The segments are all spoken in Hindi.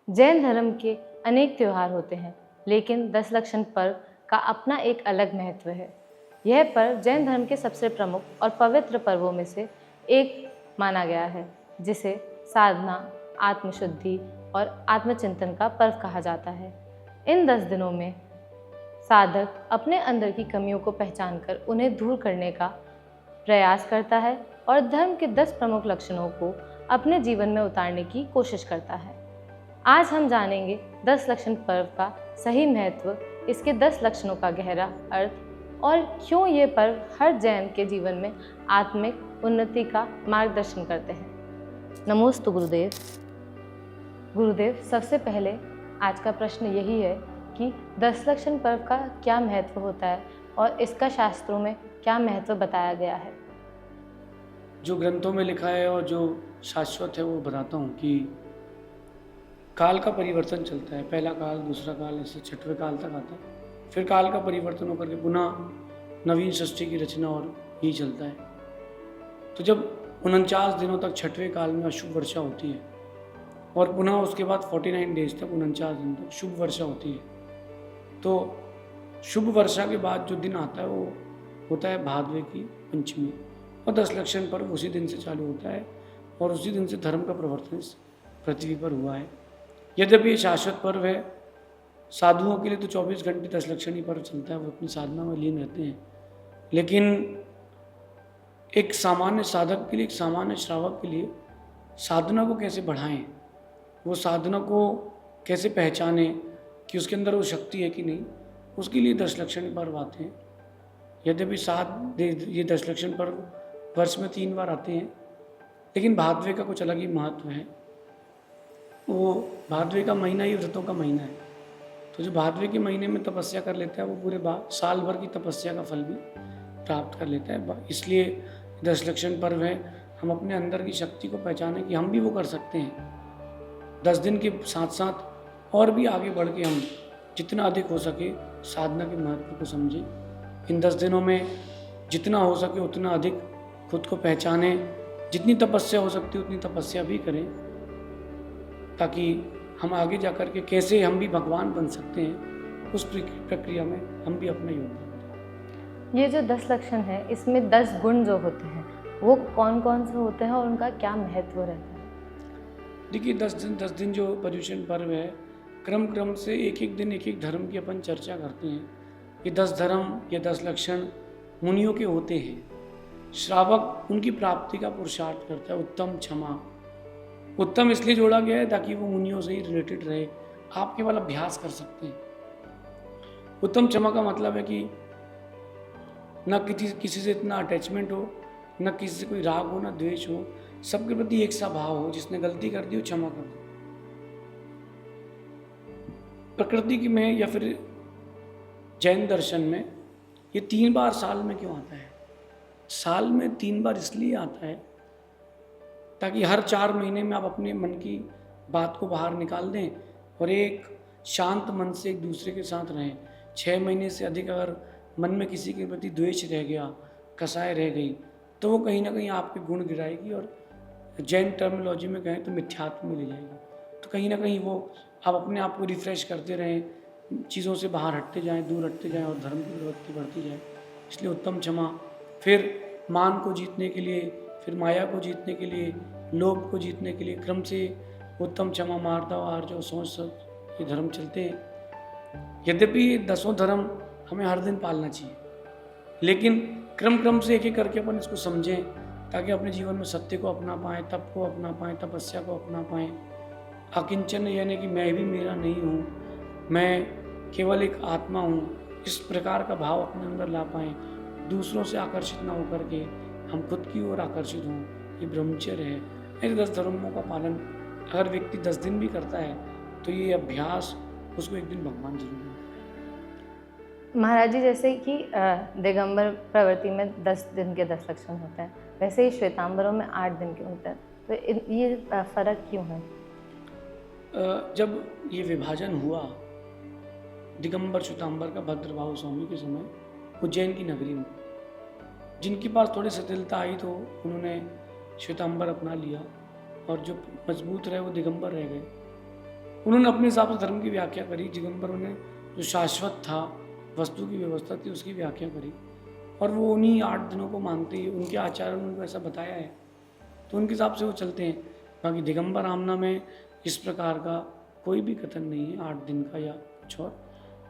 जैन धर्म के अनेक त्योहार होते हैं, लेकिन दशलक्षण पर्व का अपना एक अलग महत्व है। यह पर्व जैन धर्म के सबसे प्रमुख और पवित्र पर्वों में से एक माना गया है, जिसे साधना, आत्मशुद्धि और आत्मचिंतन का पर्व कहा जाता है। इन 10 दिनों में साधक अपने अंदर की कमियों को पहचानकर उन्हें दूर करने का प्रयास करता है और धर्म के 10 प्रमुख लक्षणों को अपने जीवन में उतारने की कोशिश करता है। आज हम जानेंगे 10 लक्षण पर्व का सही महत्व, इसके 10 लक्षणों का गहरा अर्थ और क्यों ये पर्व हर जैन के जीवन में आत्मिक उन्नति का मार्गदर्शन करते हैं। नमोस्तु गुरुदेव। गुरुदेव, सबसे पहले आज का प्रश्न यही है कि 10 लक्षण पर्व का क्या महत्व होता है और इसका शास्त्रों में क्या महत्व बताया गया है। जो ग्रंथों में लिखा है और जो शाश्वत है वो बताता हूँ कि काल का परिवर्तन चलता है। पहला काल, दूसरा काल, ऐसे 6वें काल तक आता है। फिर काल का परिवर्तन होकर के पुनः नवीन सृष्टि की रचना और यही चलता है। तो जब 49 दिनों तक 6वें काल में अशुभ वर्षा होती है और पुनः उसके बाद 49 डेज तक 49 दिन तक शुभ वर्षा होती है, तो शुभ वर्षा के बाद जो दिन आता है वो होता है भादवे की पंचमी और 10 लक्षण पर्व उसी दिन से चालू होता है और उसी दिन से धर्म का प्रवर्तन इस पृथ्वी पर हुआ है। यद्यपि ये शाश्वत पर्व है, साधुओं के लिए तो 24 घंटे 10 लक्षणी पर्व चलता है, वो अपनी साधना में लीन रहते हैं। लेकिन एक सामान्य साधक के लिए, एक सामान्य श्रावक के लिए साधना को कैसे बढ़ाएं, वो साधना को कैसे पहचानें कि उसके अंदर वो शक्ति है कि नहीं, उसके लिए 10 लक्षणी पर्व आते हैं। यद्यपि ये 10 लक्षण पर्व वर्ष में 3 बार आते हैं, लेकिन भादवे का कुछ अलग ही महत्व है। वो भादवे का महीना ही व्रतों का महीना है, तो जो भादवे के महीने में तपस्या कर लेता है वो पूरे साल भर की तपस्या का फल भी प्राप्त कर लेता है। इसलिए 10 लक्षण पर्व है, हम अपने अंदर की शक्ति को पहचानें कि हम भी वो कर सकते हैं। 10 दिन के साथ साथ और भी आगे बढ़ के हम जितना अधिक हो सके साधना के महत्व को समझें। इन 10 दिनों में जितना हो सके उतना अधिक खुद को पहचानें, जितनी तपस्या हो सकती है उतनी तपस्या भी करें, ताकि हम आगे जाकर के कैसे हम भी भगवान बन सकते हैं, उस प्रक्रिया में हम भी अपना योगदान दें। ये जो 10 लक्षण है, इसमें 10 गुण जो होते हैं वो कौन कौन से होते हैं और उनका क्या महत्व रहता है। देखिए, 10 दिन जो पर्युषण पर्व है, क्रम से एक एक दिन एक एक धर्म की अपन चर्चा करते हैं। ये 10 धर्म, ये 10 लक्षण मुनियों के होते हैं। श्रावक उनकी प्राप्ति का पुरुषार्थ करता है। उत्तम क्षमा, उत्तम इसलिए जोड़ा गया है ताकि वो मुनियों से ही रिलेटेड रहे, आप केवल अभ्यास कर सकते हैं। उत्तम क्षमा का मतलब है कि न किसी से इतना अटैचमेंट हो, न किसी से कोई राग हो, न द्वेष हो, सबके प्रति एक सा भाव हो। जिसने गलती कर दी वो क्षमा कर दो। प्रकृति की में या फिर जैन दर्शन में ये 3 बार साल में क्यों आता है? साल में 3 बार इसलिए आता है ताकि हर 4 महीने में आप अपने मन की बात को बाहर निकाल दें और एक शांत मन से एक दूसरे के साथ रहें। 6 महीने से अधिक अगर मन में किसी के प्रति द्वेष रह गया, कसाय रह गई, तो वो कहीं ना कहीं आपके गुण गिराएगी और जैन टर्मिनोलॉजी में कहें तो मिथ्यात्व में ले जाएगी। तो कहीं ना कहीं वो आप अपने आप को रिफ्रेश करते रहें, चीज़ों से बाहर हटते जाएं, दूर हटते जाएं और धर्म की प्रवृत्ति बढ़ती जाए। इसलिए उत्तम क्षमा, फिर मान को जीतने के लिए, फिर माया को जीतने के लिए, लोभ को जीतने के लिए क्रम से उत्तम क्षमा, मार्दव, आर्जव, सोच ये धर्म चलते हैं। यद्यपि ये 10 धर्म हमें हर दिन पालना चाहिए, लेकिन क्रम से एक एक करके अपन इसको समझें ताकि अपने जीवन में सत्य को अपना पाएँ, तप को अपना पाएँ, तपस्या को अपना पाएँ। अकिंचन यानी कि मैं भी मेरा नहीं हूँ, मैं केवल एक आत्मा हूँ, इस प्रकार का भाव अपने अंदर ला पाएँ। दूसरों से आकर्षित ना होकर के हम खुद की ओर आकर्षित हों, ये ब्रह्मचर्य है। ऐसे 10 धर्मों का पालन अगर व्यक्ति 10 दिन भी करता है तो ये अभ्यास उसको एक दिन भगवान जरूर है। महाराज जी, जैसे कि दिगंबर प्रवृत्ति में 10 दिन के 10 लक्षण होते हैं, वैसे ही श्वेतांबरों में 8 दिन के होते हैं, तो ये फर्क क्यों है? जब ये विभाजन हुआ दिगंबर श्वेतांबर का भद्रभाव स्वामी के समय उज्जैन की नगरी में, जिनके पास थोड़ी शिथिलता आई तो उन्होंने श्वेतांबर अपना लिया और जो मजबूत रहे वो दिगंबर रह गए। उन्होंने अपने हिसाब से धर्म की व्याख्या करी। दिगंबरों ने जो शाश्वत था, वस्तु की व्यवस्था थी, उसकी व्याख्या करी, और वो उन्हीं 8 दिनों को मानते हैं। उनके आचार्यों ने उनको ऐसा बताया है, तो उनके हिसाब से वो चलते हैं। बाकी दिगंबर आमना में इस प्रकार का कोई भी कथन नहीं है 8 दिन का या कुछ और।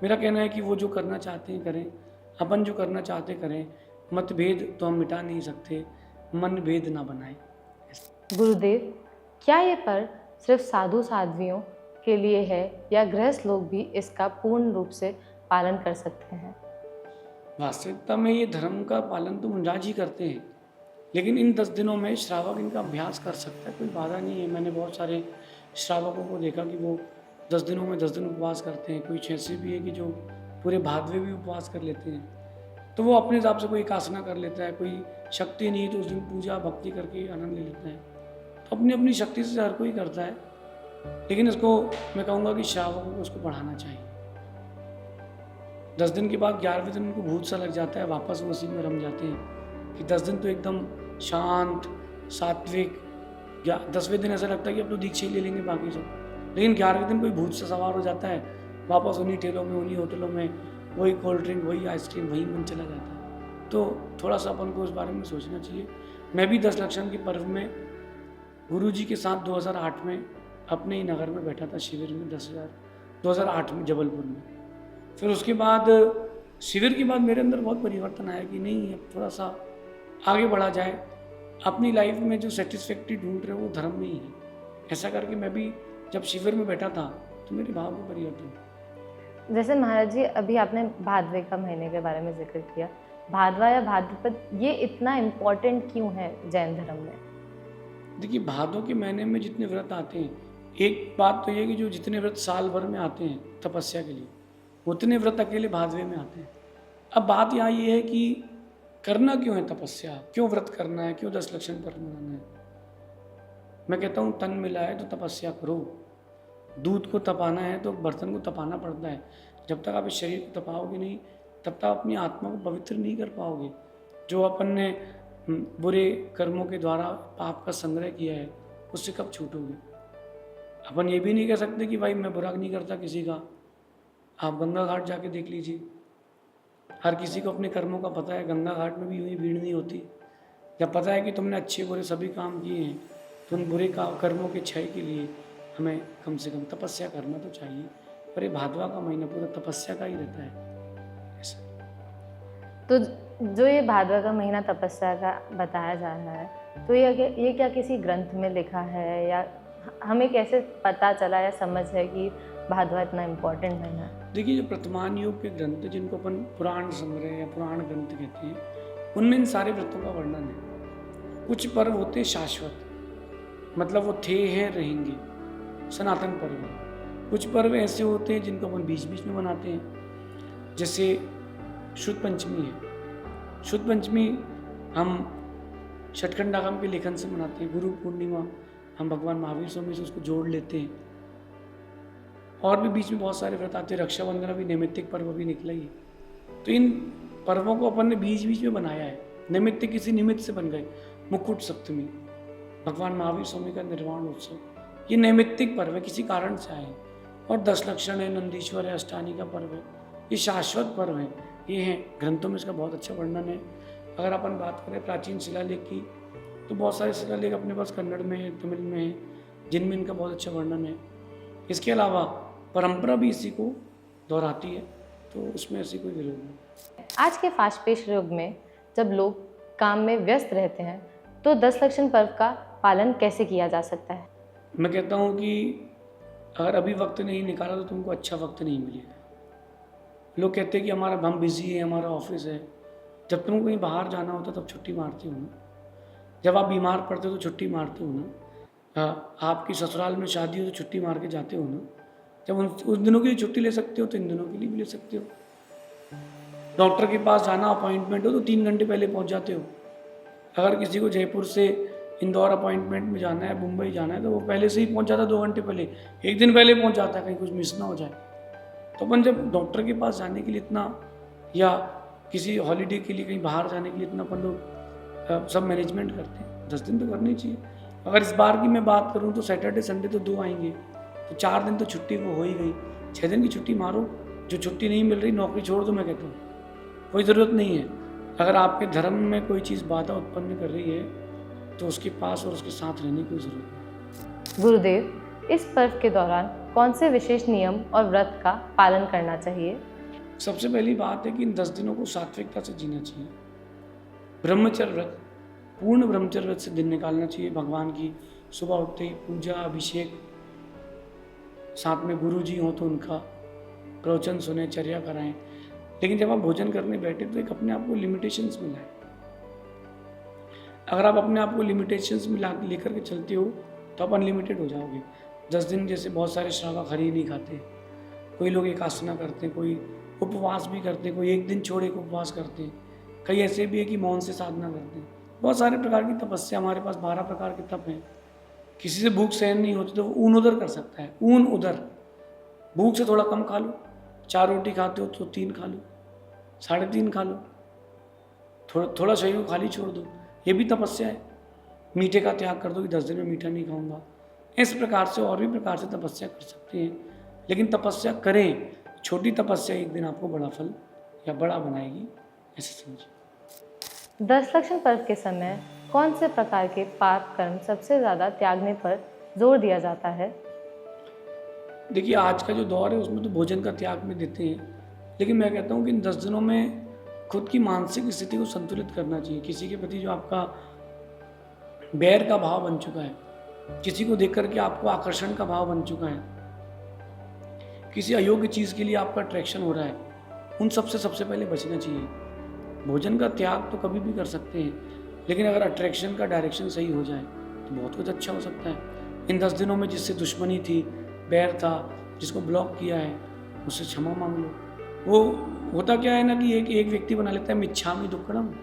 मेरा कहना है कि वो जो करना चाहते हैं करें, अपन जो करना चाहते करें। मतभेद तो हम मिटा नहीं सकते, मन भेद ना बनाएं। गुरुदेव, क्या ये पर्व सिर्फ साधु साध्वियों के लिए है या गृहस्थ लोग भी इसका पूर्ण रूप से पालन कर सकते हैं? वास्तविकता में ये धर्म का पालन तो मुंजाज ही करते हैं, लेकिन इन 10 दिनों में श्रावक इनका अभ्यास कर सकता है, कोई बाधा नहीं है। मैंने बहुत सारे श्रावकों को देखा कि वो 10 दिनों में 10 दिन उपवास करते हैं। कुछ ऐसे भी है कि जो पूरे भादवे भी उपवास कर लेते हैं। तो वो अपने हिसाब से कोई एकासना कर लेता है, कोई शक्ति नहीं तो उस दिन पूजा भक्ति करके आनंद ले लेता है। तो अपनी अपनी शक्ति से हर कोई करता है, लेकिन इसको मैं कहूँगा कि श्रावकों को उसको बढ़ाना चाहिए। 10 दिन के बाद 11वें दिन उनको भूत सा लग जाता है, वापस वो उसी में रम जाते हैं कि 10 दिन तो एकदम शांत सात्विक, 10वें दिन ऐसा लगता है कि अब तो दीक्षा ही ले लेंगे बाकी सब। लेकिन 11वें दिन कोई भूत सा सवार हो जाता है, वापस उन्हीं ठेलों में, उन्हीं होटलों में, वही कोल्ड ड्रिंक, वही आइसक्रीम, वही मन चला जाता है। तो थोड़ा सा अपन को इस बारे में सोचना चाहिए। मैं भी 10 लक्षण के पर्व में गुरु जी के साथ 2008 में अपने ही नगर में बैठा था, शिविर में 2008 में जबलपुर में। फिर उसके बाद शिविर के बाद मेरे अंदर बहुत परिवर्तन आया कि नहीं, अब थोड़ा सा आगे बढ़ा जाए, अपनी लाइफ में जो सेटिस्फैक्ट्री ढूंढ रहे हो वो धर्म में ही है। ऐसा करके मैं भी जब शिविर में बैठा था तो मेरे भाव में परिवर्तन हुआ। जैसे महाराज जी, अभी आपने भादवे का महीने के बारे में जिक्र किया, भादवा या भाद्रपद ये इतना इम्पोर्टेंट क्यों है जैन धर्म में? देखिए, भादों के महीने में जितने व्रत आते हैं, एक बात तो ये कि जो जितने व्रत साल भर में आते हैं तपस्या के लिए, उतने व्रत अकेले भादवे में आते हैं। अब बात यहाँ ये है कि करना क्यों है तपस्या, क्यों व्रत करना है, क्यों 10 लक्षण पर्व मनाना है। मैं कहता हूँ तन मिला है तो तपस्या करो। दूध को तपाना है तो बर्तन को तपाना पड़ता है। जब तक आप इस शरीर को तपाओगे नहीं, तब तक अपनी आत्मा को पवित्र नहीं कर पाओगे। जो अपन ने बुरे कर्मों के द्वारा पाप का संग्रह किया है, उससे कब छूटोगे। अपन ये भी नहीं कह सकते कि भाई मैं बुरा नहीं करता किसी का। आप गंगा घाट जाके देख लीजिए, हर किसी को अपने कर्मों का पता है। गंगा घाट में भी यूँ ही भीड़ नहीं होती। जब पता है कि तुमने अच्छे बुरे सभी काम किए हैं, तो उन बुरे कर्मों के क्षय के लिए हमें कम से कम तपस्या करना तो चाहिए। पर ये भादवा का महीना पूरा तपस्या का ही रहता है ऐसा। तो जो ये भादवा का महीना तपस्या का बताया जा रहा है, तो ये क्या किसी ग्रंथ में लिखा है या हमें कैसे पता चला या समझ है कि भादवा इतना इम्पोर्टेंट महीना है? देखिए, जो वर्तमान युग के ग्रंथ जिनको अपन पुराण संग्रह या पुराण ग्रंथ कहते हैं, उनमें इन सारे व्रतों का वर्णन है। कुछ पर्व होते शाश्वत, मतलब वो थे हैं रहेंगे, सनातन पर्व है। कुछ पर्व ऐसे होते हैं जिनको अपन बीच बीच में मनाते हैं, जैसे शुद्ध पंचमी है। शुद्ध पंचमी हम षटखंडागम के लेखन से मनाते हैं। गुरु पूर्णिमा हम भगवान महावीर स्वामी से उसको जोड़ लेते हैं। और भी बीच में बहुत सारे व्रत आते हैं। रक्षाबंधन भी नैमित्तिक पर्व भी निकला ही है। तो इन पर्वों को अपन ने बीच बीच में बनाया है। नैमित्तिक किसी निमित्त से बन गए। मुकुट सप्तमी, भगवान महावीर स्वामी का निर्वाण उत्सव, ये नैमित्तिक पर्व है, किसी कारण से आए। और 10 लक्षण है, नंदीश्वर है, अष्टानी का पर्व है, ये शाश्वत पर्व है। ये हैं ग्रंथों में इसका बहुत अच्छा वर्णन है। अगर अपन बात करें प्राचीन शिलालेख की, तो बहुत सारे शिलालेख अपने पास कन्नड़ में है, तमिल में है, जिनमें इनका बहुत अच्छा वर्णन है। इसके अलावा परंपरा भी इसी को दोहराती है, तो उसमें ऐसी कोई विरोध नहीं। आज के फास्ट पेस युग में जब लोग काम में व्यस्त रहते हैं, तो 10 लक्षण पर्व का पालन कैसे किया जा सकता है? मैं कहता हूँ कि अगर अभी वक्त नहीं निकाला तो तुमको अच्छा वक्त नहीं मिलेगा। लोग कहते हैं कि हम बिजी हैं, हमारा ऑफिस है। जब तुमको कहीं बाहर जाना होता तब छुट्टी मारते हो ना। जब आप बीमार पड़ते हो तो छुट्टी मारते हो ना। आपकी ससुराल में शादी हो तो छुट्टी मार के जाते हो ना। जब उस दिनों के लिए छुट्टी ले सकते हो तो इन दिनों के लिए भी ले सकते हो। डॉक्टर के पास जाना अपॉइंटमेंट हो तो 3 घंटे पहले पहुंच जाते हो। अगर किसी को जयपुर से इंदौर अपॉइंटमेंट में जाना है, मुंबई जाना है, तो वो पहले से ही पहुंच जाता है, 2 घंटे पहले, 1 दिन पहले पहुंच जाता है, कहीं कुछ मिस ना हो जाए। तो अपन जब डॉक्टर के पास जाने के लिए इतना, या किसी हॉलीडे के लिए कहीं बाहर जाने के लिए इतना अपन लोग सब मैनेजमेंट करते हैं, 10 दिन तो करनी चाहिए। अगर इस बार की मैं बात करूँ तो सैटरडे संडे तो 2 आएंगे, तो 4 दिन तो छुट्टी वो हो ही गई, 6 दिन की छुट्टी मारो। जो छुट्टी नहीं मिल रही नौकरी छोड़ दो, मैं कहता हूँ कोई ज़रूरत नहीं है। अगर आपके धर्म में कोई चीज़ बाधा उत्पन्न कर रही है तो उसके पास और उसके साथ रहने की कोई ज़रूरत नहीं। गुरुदेव, इस पर्व के दौरान कौन से विशेष नियम और व्रत का पालन करना चाहिए? सबसे पहली बात है कि इन 10 दिनों को सात्विकता से जीना चाहिए। ब्रह्मचर्य व्रत, पूर्ण ब्रह्मचर्य व्रत से दिन निकालना चाहिए। भगवान की सुबह उठते ही पूजा, अभिषेक, साथ में गुरु जी हों तो उनका प्रवचन सुने, चर्या कराएं। लेकिन जब आप भोजन करने बैठे तो एक अपने आप को लिमिटेशंस में लाएं। अगर आप अपने आप को लिमिटेशंस में लेकर के चलते हो तो आप अनलिमिटेड हो जाओगे। 10 दिन जैसे बहुत सारे श्रावक हरी नहीं खाते, कोई लोग एक आसना करते हैं, कोई उपवास भी करते हैं, कोई एक दिन छोड़ एक उपवास करते हैं, कई ऐसे भी है कि मौन से साधना करते हैं। बहुत सारे प्रकार की तपस्या, हमारे पास 12 प्रकार के तप हैं। किसी से भूख सहन नहीं होती तो वो ऊन उदर कर सकता है। ऊन उदर, भूख से थोड़ा कम खा लो, 4 रोटी खाते हो तो 3 खा लो, 3.5 खा लो, थोड़ा शरीर को खाली छोड़ दो, ये भी तपस्या है। मीठे का त्याग कर दो कि 10 दिन में मीठा नहीं खाऊंगा। इस प्रकार से और भी प्रकार से तपस्या कर सकते हैं। लेकिन तपस्या करें, छोटी तपस्या एक दिन आपको बड़ा फल या बड़ा बनाएगी, ऐसे समझिए। 10 लक्षण पर्व के समय कौन से प्रकार के पाप कर्म सबसे ज़्यादा त्यागने पर जोर दिया जाता है? देखिए, आज का जो दौर है उसमें तो भोजन का त्याग में देते हैं, लेकिन मैं कहता हूँ कि इन 10 दिनों में खुद की मानसिक स्थिति को संतुलित करना चाहिए। किसी के प्रति जो आपका बैर का भाव बन चुका है, किसी को देख करके आपको आकर्षण का भाव बन चुका है, किसी अयोग्य चीज़ के लिए आपका अट्रैक्शन हो रहा है, उन सबसे सबसे पहले बचना चाहिए। भोजन का त्याग तो कभी भी कर सकते हैं, लेकिन अगर अट्रैक्शन का डायरेक्शन सही हो जाए तो बहुत कुछ अच्छा हो सकता है। इन 10 दिनों में जिससे दुश्मनी थी, बैर था, जिसको ब्लॉक किया है, उससे क्षमा मांग लो। वो होता क्या है ना कि एक व्यक्ति बना लेता है मिच्छामि दुक्कड़म,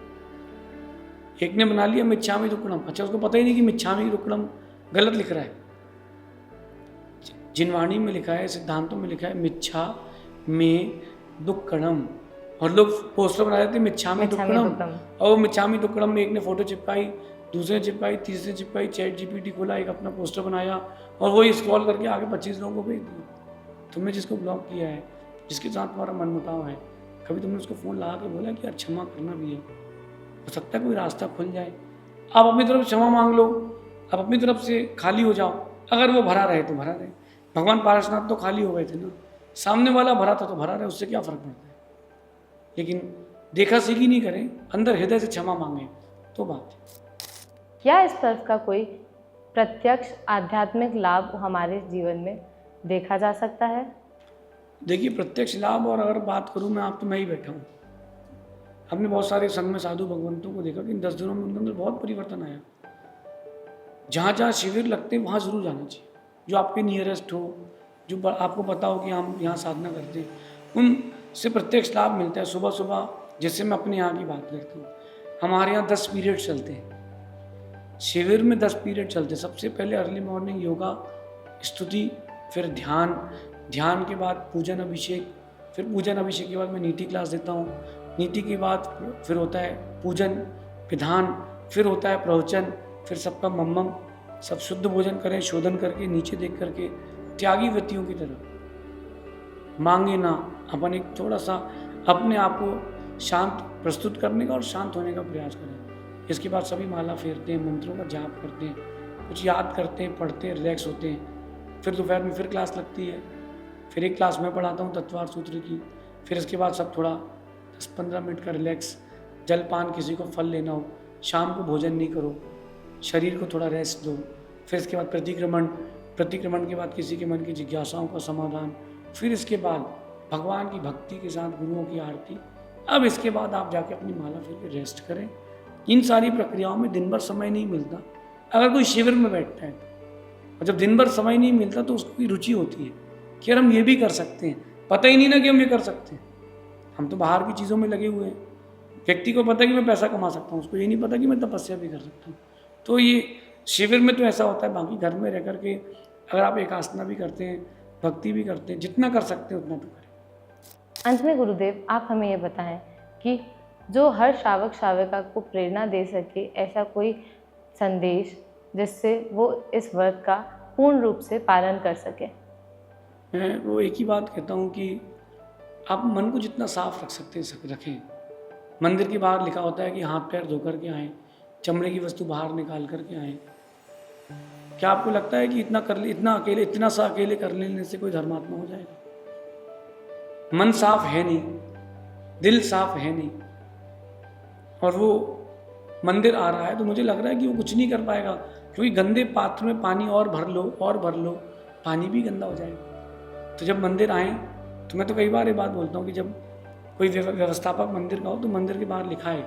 एक ने बना लिया मिच्छामि दुक्कड़म। अच्छा, उसको पता ही नहीं कि मिच्छामि दुक्कड़म गलत लिख रहा है। जिनवाणी में लिखा है, सिद्धांतों में लिखा है मिच्छा में दुक्कड़म, और लोग पोस्टर बना देते हैं मिच्छामि दुक्कड़म। और वो मिच्छामि दुक्कड़म में एक ने फोटो चिपकाई, दूसरे चिपकाई, तीसरे चिपकाई, चैट जीपीटी खोला, एक अपना पोस्टर बनाया और वही स्क्रॉल करके आगे 25 लोगों को भेज दिया। तुमने जिसको ब्लॉक किया है, जिसके साथ तुम्हारा मनमुटाव है, कभी तुमने उसको फ़ोन लगा के बोला कि यार क्षमा करना भी है? हो सकता है कोई रास्ता खुल जाए। आप अपनी तरफ क्षमा मांग लो, आप अपनी तरफ से खाली हो जाओ। अगर वो भरा रहे तो भरा रहे। भगवान पारसनाथ तो खाली हो गए थे ना, सामने वाला भरा था तो भरा रहे, उससे क्या फ़र्क पड़ता है। लेकिन देखा सीखी नहीं करें, अंदर हृदय से क्षमा मांगें तो बात है। क्या इस पर्व का कोई प्रत्यक्ष आध्यात्मिक लाभ हमारे जीवन में देखा जा सकता है? देखिए, प्रत्यक्ष लाभ और अगर बात करूँ मैं, आप तो मैं ही बैठा हूँ। हमने बहुत सारे संघ में साधु भगवंतों को देखा कि इन 10 दिनों में उनके अंदर बहुत परिवर्तन आया। जहाँ जहाँ शिविर लगते हैं वहाँ ज़रूर जाना चाहिए, जो आपके नियरेस्ट हो, जो आपको पता हो कि हम यहाँ साधना करते हैं, उनसे प्रत्यक्ष लाभ मिलता है। सुबह सुबह जैसे मैं अपने यहाँ की बात करता हूँ, हमारे यहाँ 10 पीरियड चलते हैं शिविर में, 10 पीरियड चलते हैं। सबसे पहले अर्ली मॉर्निंग योगा, स्तुति, फिर ध्यान, ध्यान के बाद पूजन अभिषेक, फिर पूजन अभिषेक के बाद मैं नीति क्लास देता हूँ। नीति के बाद फिर होता है पूजन विधान, फिर होता है प्रवचन, फिर सबका मम्मम, सब शुद्ध भोजन करें, शोधन करके, नीचे देख करके, त्यागी वृत्तियों की तरह मांगे ना। अपन एक थोड़ा सा अपने आप को शांत प्रस्तुत करने का और शांत होने का प्रयास करें। इसके बाद सभी माला फेरते हैं, मंत्रों का जाप करते हैं, कुछ याद करते हैं, पढ़ते हैं, रिलैक्स होते हैं। फिर दोपहर में फिर क्लास लगती है, फिर एक क्लास में पढ़ाता हूँ तत्वार सूत्र की। फिर इसके बाद सब थोड़ा 10-15 मिनट का रिलैक्स, जलपान, किसी को फल लेना हो, शाम को भोजन नहीं करो, शरीर को थोड़ा रेस्ट दो। फिर इसके बाद प्रतिक्रमण, प्रतिक्रमण के बाद किसी के मन की जिज्ञासाओं का समाधान। फिर इसके बाद भगवान की भक्ति के साथ गुरुओं की आरती। अब इसके बाद आप जाके अपनी माला फिर के रेस्ट करें। इन सारी प्रक्रियाओं में दिन भर समय नहीं मिलता। अगर कोई शिविर में बैठता है और जब दिन भर समय नहीं मिलता तो उसकी रुचि होती है कि यार हम ये भी कर सकते हैं, पता ही नहीं ना कि हम ये कर सकते हैं। हम तो बाहर की चीज़ों में लगे हुए हैं। व्यक्ति को पता है कि मैं पैसा कमा सकता हूँ, उसको ये नहीं पता कि मैं तपस्या भी कर सकता हूँ। तो ये शिविर में तो ऐसा होता है। बाकी घर में रह करके अगर आप एक आसना भी करते हैं, भक्ति भी करते हैं, जितना कर सकते हैं उतना तो करें। अंत में गुरुदेव, आप हमें ये बताएं कि जो हर श्रावक श्राविका को प्रेरणा दे सके, ऐसा कोई संदेश जिससे वो इस व्रत का पूर्ण रूप से पालन कर सके। मैं वो एक ही बात कहता हूँ कि आप मन को जितना साफ रख सकते हैं रखें। मंदिर के बाहर लिखा होता है कि हाथ पैर धो करके आएँ, चमड़े की वस्तु बाहर निकाल करके आएँ। क्या आपको लगता है कि इतना सा अकेले कर लेने से कोई धर्मात्मा हो जाएगा? मन साफ है नहीं, दिल साफ है नहीं, और वो मंदिर आ रहा है तो मुझे लग रहा है कि वो कुछ नहीं कर पाएगा, क्योंकि गंदे पात्र में पानी और भर लो, पानी भी गंदा हो जाएगा। तो जब मंदिर आए तो मैं तो कई बार ये बात बोलता हूँ कि जब कोई व्यवस्थापक मंदिर का हो तो मंदिर के बाहर लिखा है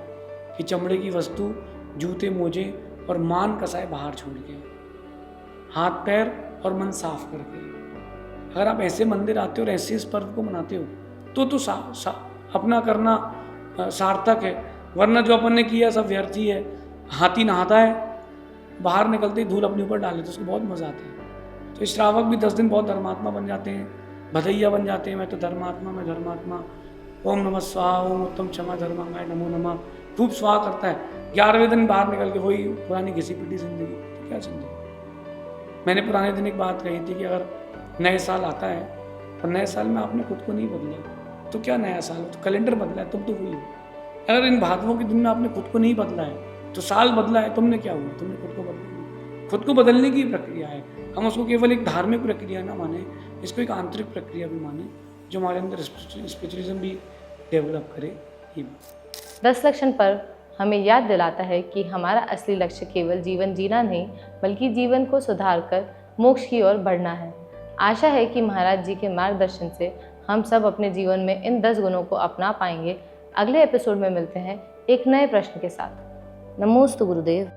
कि चमड़े की वस्तु, जूते मोजे और मान कसाए बाहर छोड़ के, हाथ पैर और मन साफ करके। अगर आप ऐसे मंदिर आते हो और ऐसे इस पर्व को मनाते हो तो अपना करना सार्थक है, वरना जो अपन ने किया सब व्यर्थ ही है। हाथी नहाता है, बाहर निकलते ही धूल अपने ऊपर डाल लेते, उसको बहुत मज़ा आता है। तो श्रावक भी 10 दिन बहुत धर्मात्मा बन जाते हैं, भदैया बन जाते हैं, मैं तो धर्मात्मा, ओम नमः स्वाहा, ओम उत्तम क्षमा धर्मांगाय नमो नमः, खूब स्वाहा करता है। 11वें दिन बाहर निकल के वही पुरानी घिसी पिटी जिंदगी। तो क्या जिंदगी? मैंने पुराने दिन एक बात कही थी कि अगर नए साल आता है और नए साल में आपने खुद को नहीं बदला तो क्या नया साल हो? तो कैलेंडर बदला है, तुम तो वही हो। अगर इन भादवों के दिन में आपने खुद को नहीं बदला है तो साल बदला है, तुमने क्या हुआ? तुमने खुद को बदला। खुद को बदलने की प्रक्रिया है, हम उसको केवल एक धार्मिक प्रक्रिया ना माने, इसको एक आंतरिक प्रक्रिया भी माने, जो हमारे अंदर स्पिरिचुअलिज्म भी डेवलप करे। 10 लक्षण पर्व हमें याद दिलाता है कि हमारा असली लक्ष्य केवल जीवन जीना नहीं, बल्कि जीवन को सुधार कर मोक्ष की ओर बढ़ना है। आशा है कि महाराज जी के मार्गदर्शन से हम सब अपने जीवन में इन 10 गुणों को अपना पाएंगे। अगले एपिसोड में मिलते हैं एक नए प्रश्न के साथ। नमोस्तु गुरुदेव।